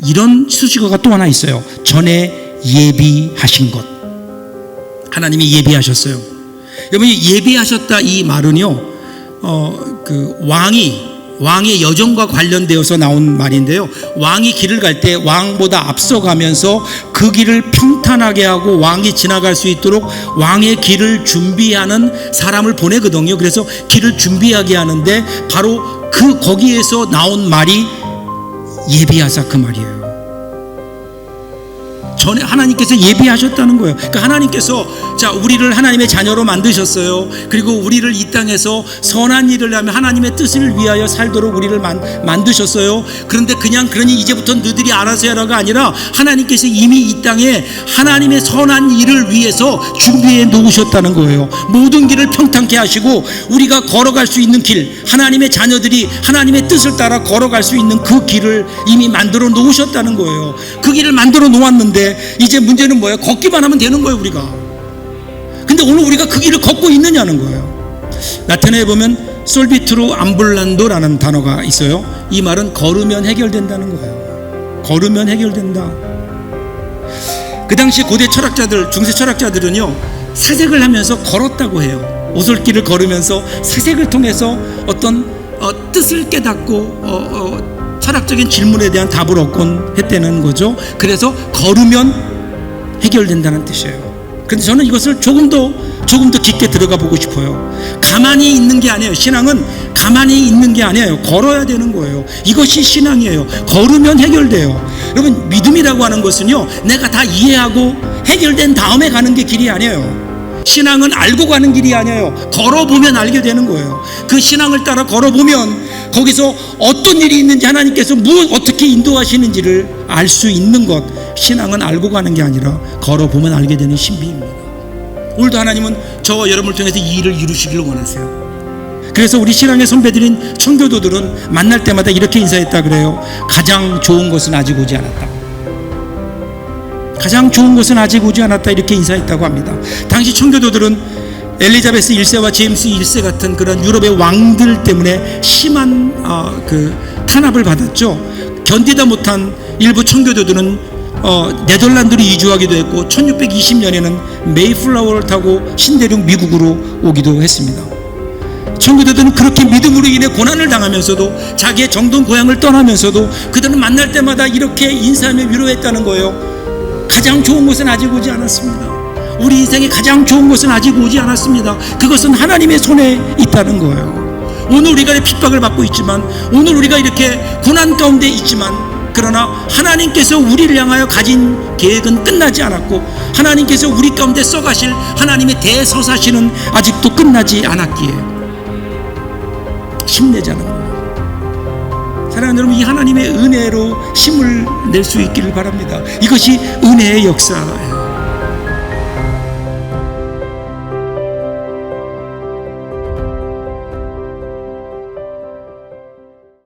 이런 수식어가 또 하나 있어요. 전에 예비하신 것. 하나님이 예비하셨어요. 여러분이 예비하셨다 이 말은요, 왕의 여정과 관련되어서 나온 말인데요. 왕이 길을 갈 때 왕보다 앞서가면서 그 길을 평탄하게 하고 왕이 지나갈 수 있도록 왕의 길을 준비하는 사람을 보내거든요. 그래서 길을 준비하게 하는데 바로 거기에서 나온 말이 예비하사 그 말이에요. 전에 하나님께서 예비하셨다는 거예요. 그러니까 하나님께서 우리를 하나님의 자녀로 만드셨어요. 그리고 우리를 이 땅에서 선한 일을 하며 하나님의 뜻을 위하여 살도록 우리를 만드셨어요. 그런데 그러니 이제부터 너희들이 알아서 해라가 아니라 하나님께서 이미 이 땅에 하나님의 선한 일을 위해서 준비해 놓으셨다는 거예요. 모든 길을 평탄케 하시고 우리가 걸어갈 수 있는 길, 하나님의 자녀들이 하나님의 뜻을 따라 걸어갈 수 있는 그 길을 이미 만들어 놓으셨다는 거예요. 그 길을 만들어 놓았는데 이제 문제는 뭐예요? 걷기만 하면 되는 거예요, 우리가. 근데 오늘 우리가 그 길을 걷고 있느냐는 거예요. 라틴어에 보면 솔비트로 암블란도라는 단어가 있어요. 이 말은 걸으면 해결된다는 거예요. 걸으면 해결된다. 그 당시 고대 철학자들, 중세 철학자들은요, 사색을 하면서 걸었다고 해요. 오솔길을 걸으면서 사색을 통해서 어떤 뜻을 깨닫고 철학적인 질문에 대한 답을 얻곤 했다는 거죠. 그래서 걸으면 해결된다는 뜻이에요. 그런데 저는 이것을 조금 더 깊게 들어가 보고 싶어요. 가만히 있는 게 아니에요. 신앙은 가만히 있는 게 아니에요. 걸어야 되는 거예요. 이것이 신앙이에요. 걸으면 해결돼요. 여러분, 믿음이라고 하는 것은요, 내가 다 이해하고 해결된 다음에 가는 게 길이 아니에요. 신앙은 알고 가는 길이 아니에요. 걸어보면 알게 되는 거예요. 그 신앙을 따라 걸어보면 거기서 어떤 일이 있는지 하나님께서 어떻게 인도하시는지를 알 수 있는 것. 신앙은 알고 가는 게 아니라 걸어보면 알게 되는 신비입니다. 오늘도 하나님은 저와 여러분을 통해서 이 일을 이루시기를 원하세요. 그래서 우리 신앙의 선배들인 청교도들은 만날 때마다 이렇게 인사했다 그래요. 가장 좋은 것은 아직 오지 않았다. 가장 좋은 것은 아직 오지 않았다, 이렇게 인사했다고 합니다. 당시 청교도들은 엘리자베스 1세와 제임스 1세 같은 그런 유럽의 왕들 때문에 심한 탄압을 받았죠. 견디다 못한 일부 청교도들은 네덜란드로 이주하기도 했고 1620년에는 메이플라워를 타고 신대륙 미국으로 오기도 했습니다. 청교도들은 그렇게 믿음으로 인해 고난을 당하면서도 자기의 정든 고향을 떠나면서도 그들은 만날 때마다 이렇게 인사하며 위로했다는 거예요. 가장 좋은 것은 아직 오지 않았습니다. 우리 인생의 가장 좋은 것은 아직 오지 않았습니다. 그것은 하나님의 손에 있다는 거예요. 오늘 우리가 핍박을 받고 있지만, 오늘 우리가 이렇게 고난 가운데 있지만, 그러나 하나님께서 우리를 향하여 가진 계획은 끝나지 않았고, 하나님께서 우리 가운데 써가실 하나님의 대서사시는 아직도 끝나지 않았기에 힘내자는 거예요. 사랑하는 여러분, 이 하나님의 은혜로 힘을 낼 수 있기를 바랍니다. 이것이 은혜의 역사예요.